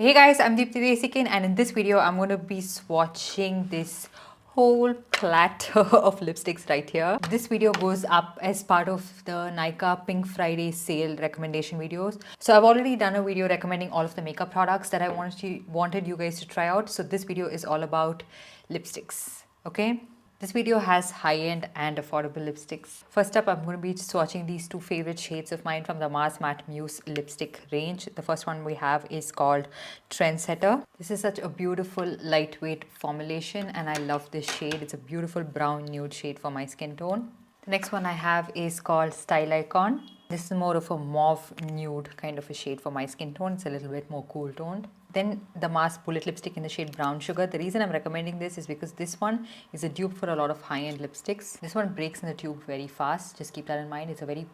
Hey guys, I'm Vita-Rose and in this video I'm going to be swatching this whole platter of lipsticks right here. This video goes up as part of the Nykaa Pink Friday sale recommendation videos. So I've already done a video recommending all of the makeup products that I wanted you guys to try out. So this video is all about lipsticks, okay? This video has high-end and affordable lipsticks. First up, I'm going to be swatching these two favorite shades of mine from the Mars Matte Mousse lipstick range. The first one we have is called Trendsetter. This is such a beautiful lightweight formulation and I love this shade. It's a beautiful brown nude shade for my skin tone. The next one I have is called Style Icon. This is more of a mauve nude kind of a shade for my skin tone. It's a little bit more cool toned. Then the Mars Bullet lipstick in the shade Brown Sugar. The reason I'm recommending this is because this one is a dupe for a lot of high-end lipsticks. This one breaks in the tube very fast. Just keep that in mind. It's a very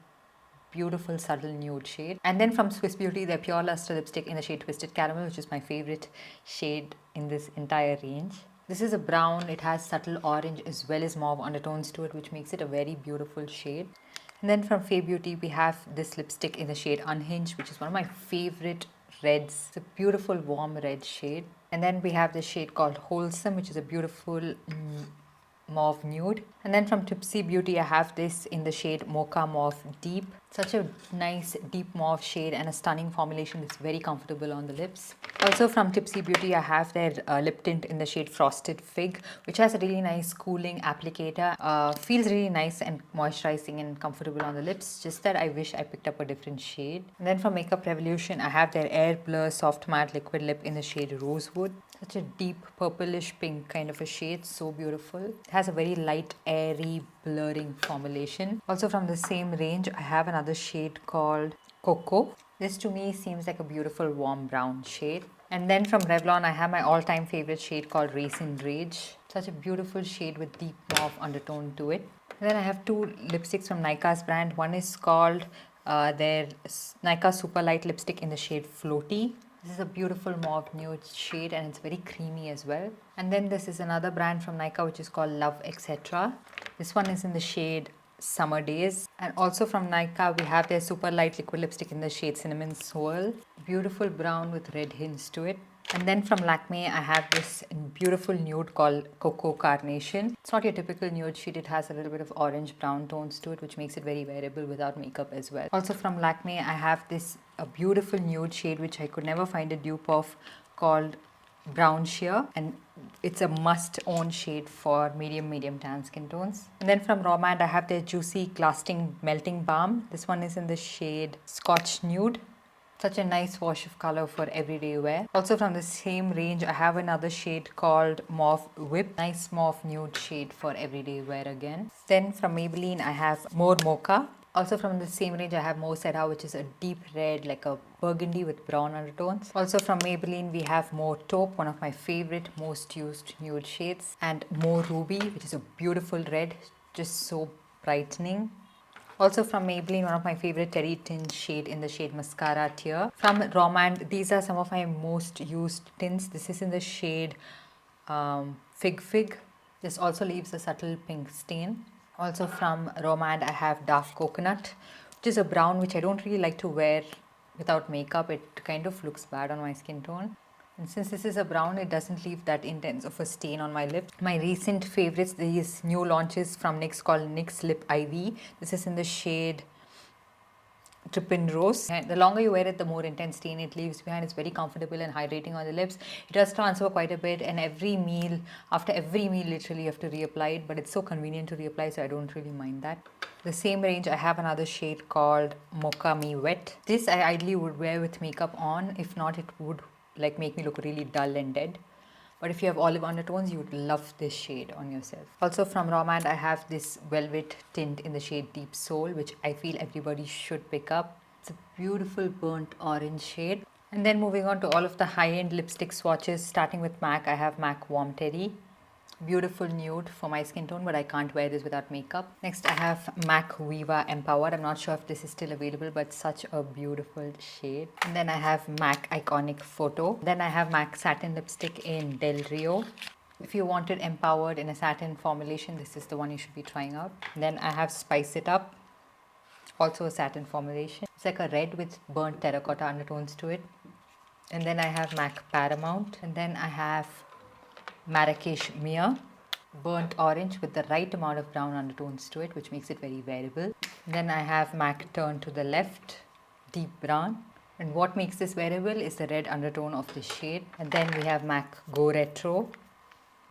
beautiful subtle nude shade. And then from Swiss Beauty, their Pure Lustre lipstick in the shade Twisted Caramel, which is my favorite shade in this entire range. This is a brown. It has subtle orange as well as mauve undertones to it, which makes it a very beautiful shade. And then from Fay Beauty, we have this lipstick in the shade Unhinged, which is one of my favorite reds. It's a beautiful warm red shade. And then we have this shade called Wholesome, which is a beautiful mauve nude. And then from Typsy Beauty, I have this in the shade Mocha Mauve Deep. Such a nice deep mauve shade and a stunning formulation that's very comfortable on the lips. Also from Tipsy Beauty, I have their lip tint in the shade Frosted Fig, which has a really nice cooling applicator. Feels really nice and moisturizing and comfortable on the lips. Just that I wish I picked up a different shade. And then from Makeup Revolution, I have their Air Blur Soft Matte Liquid Lip in the shade Rosewood. Such a deep purplish pink kind of a shade, so beautiful. It has a very light, airy, blurring formulation. Also from the same range, I have another shade called Cocoa. This to me seems like a beautiful warm brown shade. And then from Revlon, I have my all-time favorite shade called Raisin Rage. Such a beautiful shade with deep mauve undertone to it. And then I have two lipsticks from Nykaa's brand. One is called their Nykaa Superlight lipstick in the shade Floaty. This is a beautiful mauve nude shade and it's very creamy as well. And then this is another brand from Nykaa which is called LOVETC. This one is in the shade Summer Days. And also from Nykaa we have their super light liquid lipstick in the shade Cinnamon Swirl. Beautiful brown with red hints to it. And then from Lakme, I have this beautiful nude called Cocoa Carnation. It's not your typical nude shade. It has a little bit of orange brown tones to it, which makes it very wearable without makeup as well. Also from Lakme, I have this a beautiful nude shade, which I could never find a dupe of, called Brown Sheer. And it's a must-own shade for medium tan skin tones. And then from Romand, I have their Juicy Lasting Melting Balm. This one is in the shade Scotch Nude. Such a nice wash of color for everyday wear. Also from the same range, I have another shade called Mauve Whip. Nice mauve nude shade for everyday wear again. Then from Maybelline, I have more Mocha. Also from the same range, I have More Sedha, which is a deep red, like a burgundy with brown undertones. Also from Maybelline, we have More Taupe, one of my favorite, most used nude shades. And More Ruby, which is a beautiful red, just so brightening. Also from Maybelline, one of my favorite terry tint shade in the shade Mascara Tear. From Romand, these are some of my most used tints. This is in the shade Fig. This also leaves a subtle pink stain. Also from Romand, I have Dark Coconut, which is a brown which I don't really like to wear without makeup. It kind of looks bad on my skin tone. And since this is a brown, it doesn't leave that intense of a stain on my lips. My recent favorites, these new launches from NYX called NYX Lip IV. This is in the shade Drippin' Rose. And the longer you wear it, the more intense stain it leaves behind. It's very comfortable and hydrating on the lips. It does transfer quite a bit, and after every meal, literally you have to reapply it, but it's so convenient to reapply, so I don't really mind that. The same range, I have another shade called Mocha Me Wet. This I ideally would wear with makeup on. If not, it would like make me look really dull and dead. But if you have olive undertones, you would love this shade on yourself. Also from Romand, I have this velvet tint in the shade Deep Soul, which I feel everybody should pick up. It's a beautiful burnt orange shade. And then moving on to all of the high-end lipstick swatches, starting with MAC, I have MAC Warm Terry. Beautiful nude for my skin tone, but I can't wear this without makeup. Next, I have MAC Viva Empowered. I'm not sure if this is still available, but such a beautiful shade. And then I have MAC Iconic Photo. Then I have MAC Satin Lipstick in Del Rio. If you wanted empowered in a satin formulation, this is the one you should be trying out. Then I have Spice It Up, also a satin formulation. It's like a red with burnt terracotta undertones to it. And then I have MAC Paramount. And then I have Marrakesh Mia, burnt orange with the right amount of brown undertones to it, which makes it very wearable. Then I have MAC Turn to the Left, deep brown. And what makes this wearable is the red undertone of the shade. And then we have MAC Go Retro,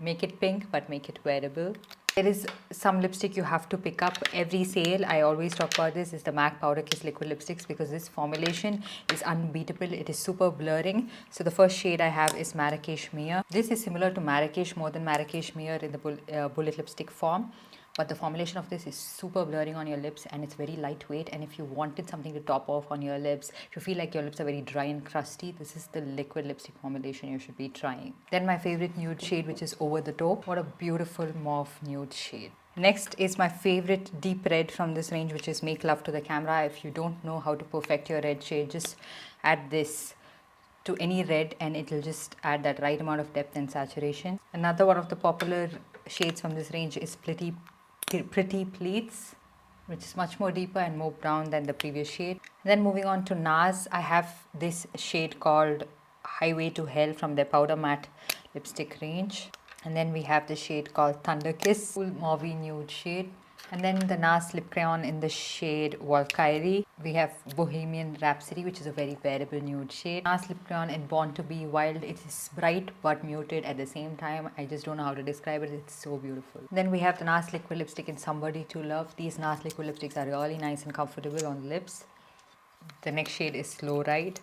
make it pink but make it wearable. There is some lipstick you have to pick up every sale. I always talk about this, is the MAC Powder Kiss liquid lipsticks, because this formulation is unbeatable. It is super blurring. So the first shade I have is Marrakesh Mia. This is similar to Marrakesh, more than Marrakesh Mia in the bullet lipstick form. But the formulation of this is super blurring on your lips, and it's very lightweight. And if you wanted something to top off on your lips, if you feel like your lips are very dry and crusty, this is the liquid lipstick formulation you should be trying. Then my favorite nude shade, which is Over the Top. What a beautiful mauve nude shade. Next is my favorite deep red from this range, which is Make Love to the Camera. If you don't know how to perfect your red shade, just add this to any red and it'll just add that right amount of depth and saturation. Another one of the popular shades from this range is Pretty Pleats, which is much more deeper and more brown than the previous shade. And then moving on to Nars, I have this shade called Highway to Hell from their powder matte lipstick range. And then we have the shade called Thunder Kiss, full mauve nude shade. And then the Nars lip crayon in the shade Valkyrie. We have Bohemian Rhapsody, which is a very wearable nude shade. Nars lip crayon in Born to Be Wild. It is bright but muted at the same time. I just don't know how to describe it. It's so beautiful. Then we have the Nars liquid lipstick in Somebody to Love. These Nars liquid lipsticks are really nice and comfortable on the lips. The next shade is Slow Ride.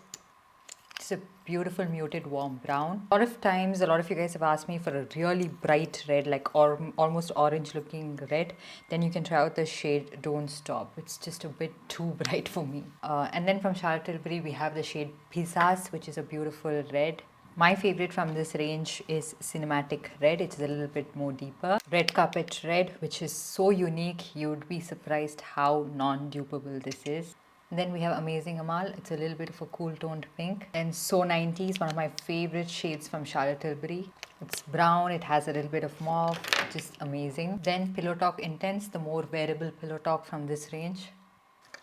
It's a beautiful muted warm brown. A lot of times, a lot of you guys have asked me for a really bright red, like almost orange looking red. Then you can try out the shade Don't Stop. It's just a bit too bright for me. And then from Charlotte Tilbury, we have the shade Pisas, which is a beautiful red. My favorite from this range is Cinematic Red. It's a little bit more deeper. Red Carpet Red, which is so unique. You'd be surprised how non-dupable this is. And then we have Amazing Amal. It's a little bit of a cool toned pink. And So 90s, one of my favorite shades from Charlotte Tilbury. It's brown, it has a little bit of mauve, just amazing. Then Pillow Talk Intense, the more wearable Pillow Talk from this range.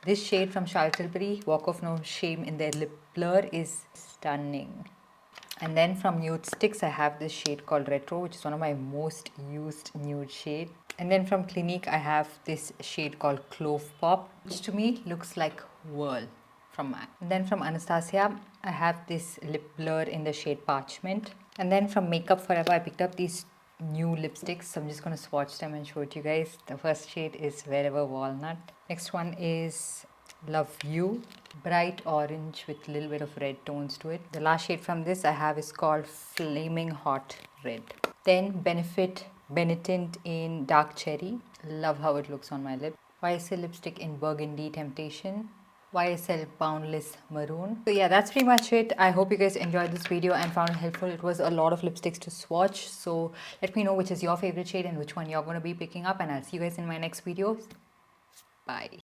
This shade from Charlotte Tilbury, Walk of No Shame in their lip blur, is stunning. And then from Nude Sticks, I have this shade called Retro, which is one of my most used nude shade. And then from Clinique, I have this shade called Clove Pop, which to me looks like Whirl from MAC. And then from Anastasia, I have this lip blur in the shade Parchment. And then from Makeup Forever, I picked up these new lipsticks. So I'm just going to swatch them and show it to you guys. The first shade is Wherever Walnut. Next one is Love You, bright orange with a little bit of red tones to it. The last shade from this I have is called Flaming Hot Red. Then Benetint in Dark Cherry. Love how it looks on my lip. YSL lipstick in Burgundy Temptation. YSL Boundless Maroon. So yeah, that's pretty much it. I hope you guys enjoyed this video and found it helpful. It was a lot of lipsticks to swatch. So let me know which is your favorite shade and which one you're going to be picking up. And I'll see you guys in my next videos. Bye.